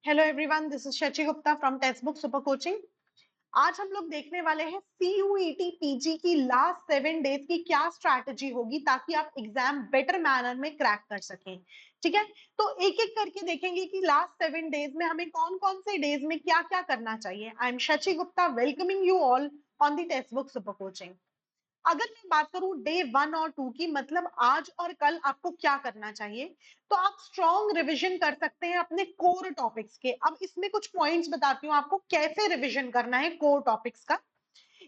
Hello everyone, this is Shachi Gupta from text book super coaching. आज हम लोग देखने वाले हैं सीयूईटी पीजी की लास्ट 7 डेज की क्या स्ट्रैटेजी होगी ताकि आप एग्जाम बेटर मैनर में क्रैक कर सकें। ठीक है, तो एक एक करके देखेंगे कि लास्ट 7 डेज में हमें कौन कौन से डेज में क्या क्या करना चाहिए। I am Shachi Gupta welcoming you all on the text book super coaching. अगर मैं बात करूं डे 1 और 2 की, मतलब आज और कल आपको क्या करना चाहिए, तो आप स्ट्रॉन्ग रिवीजन कर सकते हैं अपने कोर टॉपिक्स के। अब इसमें कुछ पॉइंट्स बताती हूँ आपको कैसे रिवीजन करना है कोर टॉपिक्स का।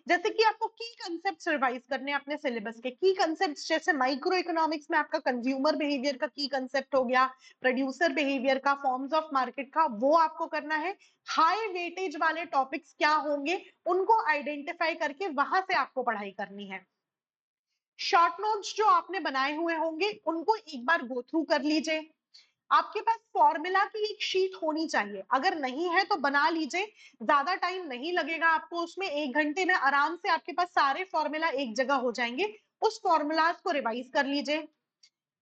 जैसे कि आपको की कंसेप्ट्स रिवाइज करने हैं अपने सिलेबस के। की कंसेप्ट्स जैसे माइक्रो इकोनॉमिक्स में आपका कंज्यूमर बिहेवियर का की कंसेप्ट हो गया, प्रोड्यूसर बिहेवियर का, फॉर्म्स ऑफ मार्केट का, वो आपको करना है। हाई वेटेज वाले टॉपिक्स क्या होंगे उनको आइडेंटिफाई करके वहां से आपको पढ़ाई करनी है। शॉर्ट नोट्स जो आपने बनाए हुए होंगे उनको एक बार गो थ्रू कर लीजिए। आपके पास फॉर्मूला की एक शीट होनी चाहिए, अगर नहीं है तो बना लीजिए। ज्यादा टाइम नहीं लगेगा आपको उसमें, 1 घंटे में आराम से आपके पास सारे फॉर्मूला एक जगह हो जाएंगे। उस फॉर्मूलाज को रिवाइज कर लीजिए,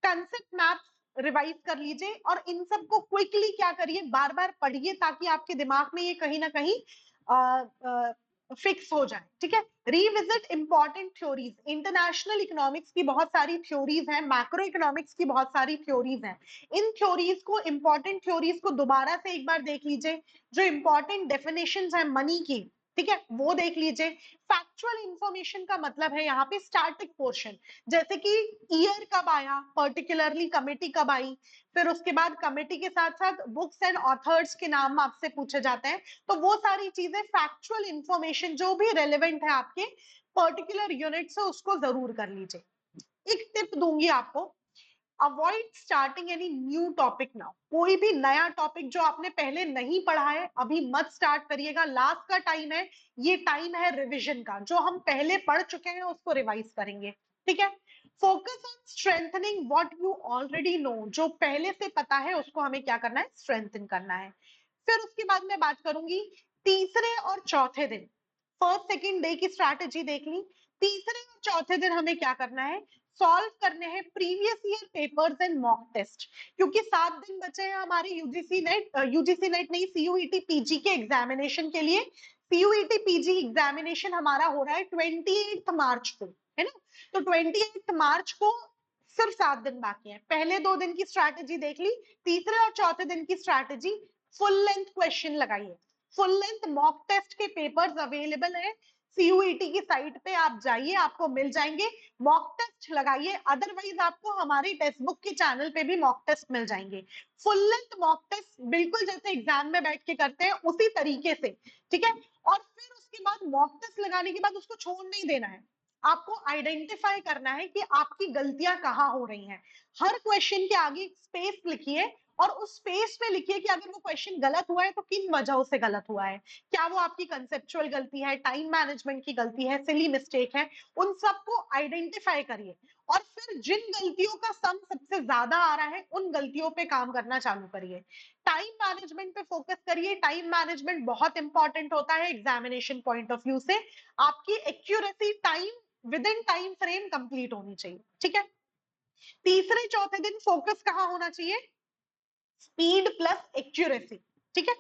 कंसेप्ट मैप्स रिवाइज कर लीजिए, और इन सबको क्विकली क्या करिए, बार बार पढ़िए ताकि आपके दिमाग में ये कहीं ना कहीं फिक्स हो जाए। ठीक है, revisit important theories. International economics की बहुत सारी थ्योरीज हैं, मैक्रो इकोनॉमिक्स की बहुत सारी थ्योरीज हैं। इन थ्योरीज को, इंपॉर्टेंट थ्योरीज को दोबारा से एक बार देख लीजिए। जो इंपॉर्टेंट डेफिनेशंस है मनी की, ठीक है, वो देख लीजिए। फैक्चुअल इंफॉर्मेशन का मतलब है यहाँ पे स्टैटिक पोर्शन, जैसे कि ईयर कब आया, पर्टिकुलरली कमेटी कब आई, फिर उसके बाद कमेटी के साथ साथ बुक्स एंड ऑथर्स के नाम आपसे पूछे जाते हैं। तो वो सारी चीजें, फैक्चुअल इंफॉर्मेशन जो भी रेलेवेंट है आपके पर्टिकुलर यूनिट से, उसको जरूर कर लीजिए। एक टिप दूंगी आपको, avoid starting any new topic now. कोई भी नया टॉपिक जो आपने पहले नहीं पढ़ा है अभी मत स्टार्ट करिएगा। लास्ट का टाइम है, ये टाइम है रिवीजन का। जो हम पहले पढ़ चुके हैं उसको रिवाइज करेंगे। ठीक है, focus on strengthening what you already know. जो पहले से पता है उसको हमें क्या करना है, स्ट्रेंथन करना है। फिर उसके बाद मैं बात करूंगी तीसरे और चौथे दिन। फर्स्ट सेकेंड डे की स्ट्रैटेजी देख ली, तीसरे और चौथे दिन हमें क्या करना है, सॉल्व करने हैं previous year papers and mock test. क्योंकि 7 दिन बचे हैं हमारे यूजीसी नेट नहीं, सीयूईटी पीजी के एग्जामिनेशन के लिए। सीयूईटी पीजी एग्जामिनेशन हमारा हो रहा है 28 मार्च को, है ना। तो 28 मार्च को सिर्फ 7 दिन बाकी है। पहले 2 दिन की स्ट्रैटेजी देख ली, तीसरे और चौथे दिन की स्ट्रैटेजी, फुल लेंथ क्वेश्चन लगाइए। फुल लेंथ मॉक टेस्ट के पेपर्स अवेलेबल है सीयूईटी की साइट पे, आप जाइए, आपको मिल जाएंगे। मॉक टेस्ट लगाइए, अदरवाइज आपको हमारी टेक्स्ट बुक के चैनल पे भी मॉक टेस्ट मिल जाएंगे। फुल लेंथ मॉक टेस्ट बिल्कुल जैसे एग्जाम में बैठ के करते हैं उसी तरीके से। ठीक है, और फिर उसके बाद मॉक टेस्ट लगाने के बाद उसको छोड़ नहीं देना है। आपको आइडेंटिफाई करना है कि आपकी गलतियां कहाँ हो रही हैं। हर क्वेश्चन के आगे स्पेस लिखिए, और उस स्पेस पे लिखिए कि अगर वो क्वेश्चन गलत हुआ है तो किन वजहों से गलत हुआ है। क्या वो आपकी कंसेप्चुअल गलती है, टाइम मैनेजमेंट की गलती है, सिली मिस्टेक है, उन सबको आइडेंटिफाई करिए। और फिर जिन गलतियों का सम सबसे ज्यादा आ रहा है उन गलतियों पे काम करना चालू करिए। टाइम मैनेजमेंट पे फोकस करिए। टाइम मैनेजमेंट बहुत इंपॉर्टेंट होता है एग्जामिनेशन पॉइंट ऑफ व्यू से। आपकी accuracy time with in time frame complete होनी चाहिए। ठीक है, तीसरे चौथे दिन फोकस कहाँ होना चाहिए, स्पीड प्लस एक्यूरेसी। ठीक है,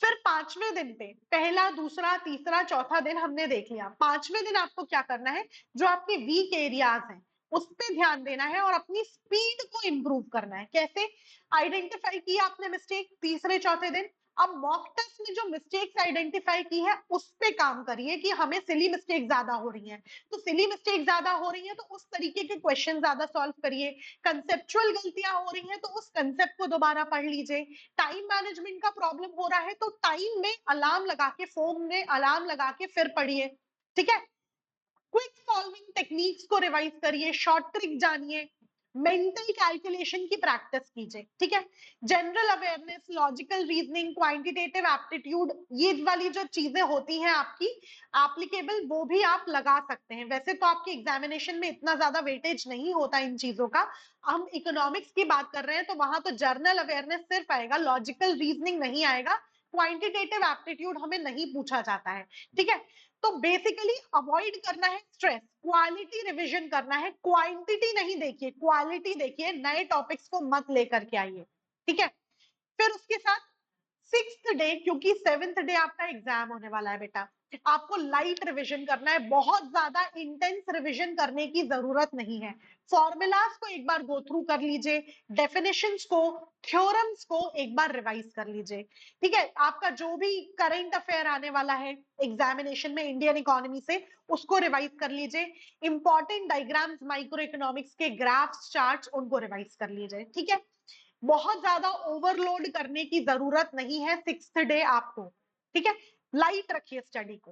फिर 5वें दिन पे, पहला दूसरा तीसरा चौथा दिन हमने देख लिया। 5वें दिन आपको क्या करना है, जो आपके वीक एरियाज हैं उस पे ध्यान देना है और अपनी स्पीड को इंप्रूव करना है। कैसे, आइडेंटिफाई किया आपने मिस्टेक तीसरे चौथे दिन, अब मॉक टेस्ट में जो मिस्टेक्स आइडेंटिफाई की है उस पे काम करिए कि हमें सिली मिस्टेक ज्यादा हो रही है। तो सिली मिस्टेक ज्यादा हो रही है तो उस तरीके के क्वेश्चन ज्यादा सॉल्व करिए। कंसेप्चुअल गलतियां हो रही हैं तो उस कंसेप्ट को दोबारा पढ़ लीजिए। टाइम मैनेजमेंट का प्रॉब्लम हो रहा है तो टाइम में अलार्म लगा के, फोन में अलार्म लगा के फिर पढ़िए। ठीक है, क्विक सॉल्विंग टेक्निक्स को रिवाइज करिए, शॉर्ट ट्रिक जानिए, मेंटल कैलकुलेशन की प्रैक्टिस कीजिए। ठीक है, general awareness, logical reasoning, quantitative aptitude, ये वाली जो चीजें होती हैं आपकी एप्लीकेबल, वो भी आप लगा सकते हैं। वैसे तो आपके एग्जामिनेशन में इतना ज्यादा वेटेज नहीं होता इन चीजों का। हम इकोनॉमिक्स की बात कर रहे हैं तो वहां तो जर्नल अवेयरनेस सिर्फ आएगा, लॉजिकल रीजनिंग नहीं आएगा, क्वांटिटेटिव एप्टीट्यूड हमें नहीं पूछा जाता है। ठीक है, तो बेसिकली अवॉइड करना है स्ट्रेस, क्वालिटी रिवीजन करना है, क्वांटिटी नहीं देखिए, क्वालिटी देखिए, नए टॉपिक्स को मत लेकर के आइए। ठीक है, फिर उसके साथ 6th डे, क्योंकि 7th डे आपका एग्जाम होने वाला है बेटा, आपको लाइट रिवीजन करना है, बहुत ज्यादा इंटेंस रिवीजन करने की जरूरत नहीं है। फॉर्मूलाज को एक बार गो थ्रू कर लीजिए, डेफिनेशंस को, थ्योरम्स को एक बार रिवाइज कर लीजिए। ठीक है, आपका जो भी करंट अफेयर आने वाला है एग्जामिनेशन में इंडियन इकोनॉमी से, उसको रिवाइज कर लीजिए। इंपॉर्टेंट डायग्राम्स माइक्रो इकोनॉमिक्स के, ग्राफ्स, चार्ट्स, उनको रिवाइज कर लीजिए। ठीक है, बहुत ज्यादा ओवरलोड करने की जरूरत नहीं है 6th डे आपको। ठीक है, लाइट रखिए स्टडी को।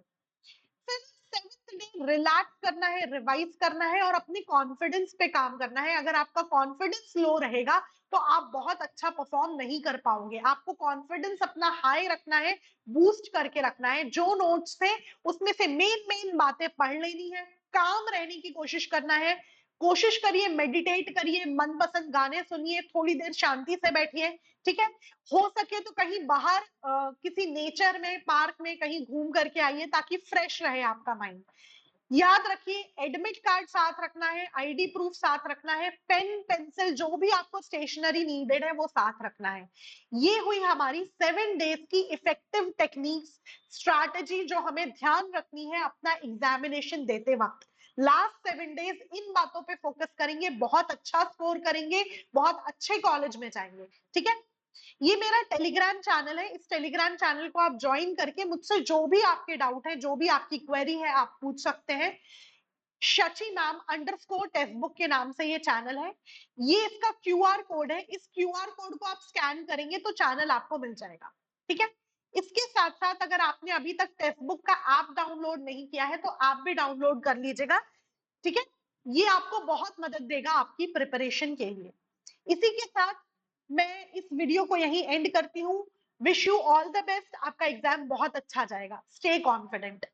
फिर 7th डे रिलैक्स करना है, रिवाइज करना है और अपने कॉन्फिडेंस पे काम करना है। अगर आपका कॉन्फिडेंस लो रहेगा तो आप बहुत अच्छा परफॉर्म नहीं कर पाओगे। आपको कॉन्फिडेंस अपना हाई रखना है, बूस्ट करके रखना है। जो नोट्स थे उसमें से मेन मेन बातें पढ़ लेनी है, काम रहने की कोशिश करना है। कोशिश करिए, मेडिटेट करिए, मनपसंद गाने सुनिए, थोड़ी देर शांति से बैठिए। ठीक है, हो सके तो कहीं बाहर किसी नेचर में, पार्क में कहीं घूम करके आइए ताकि फ्रेश रहे आपका माइंड। याद रखिए, एडमिट कार्ड साथ रखना है, आईडी प्रूफ साथ रखना है, पेन पेंसिल जो भी आपको स्टेशनरी नीडेड है वो साथ रखना है। ये हुई हमारी 7 डेज की इफेक्टिव टेक्निक्स, स्ट्रैटेजी जो हमें ध्यान रखनी है अपना एग्जामिनेशन देते वक्त। लास्ट 7 डेज इन बातों पे फोकस करेंगे, बहुत अच्छा स्कोर करेंगे, बहुत अच्छे कॉलेज में जाएंगे। ठीक है, ये मेरा टेलीग्राम चैनल है, इस टेलीग्राम चैनल को आप ज्वाइन करके मुझसे जो भी आपके डाउट है, जो भी आपकी क्वेरी है, आप पूछ सकते हैं। Shachi ma'am underscore text book के नाम से ये चैनल है। ये इसका क्यूआर कोड है, इस क्यूआर कोड को आप स्कैन करेंगे तो चैनल आपको मिल जाएगा। ठीक है, इसके साथ साथ अगर आपने अभी तक टेक्स्ट बुक का ऐप डाउनलोड नहीं किया है तो आप भी डाउनलोड कर लीजिएगा। ठीक है, ये आपको बहुत मदद देगा आपकी प्रिपरेशन के लिए। इसी के साथ मैं इस वीडियो को यहीं एंड करती हूँ। Wish you all the best, आपका एग्जाम बहुत अच्छा जाएगा। Stay confident.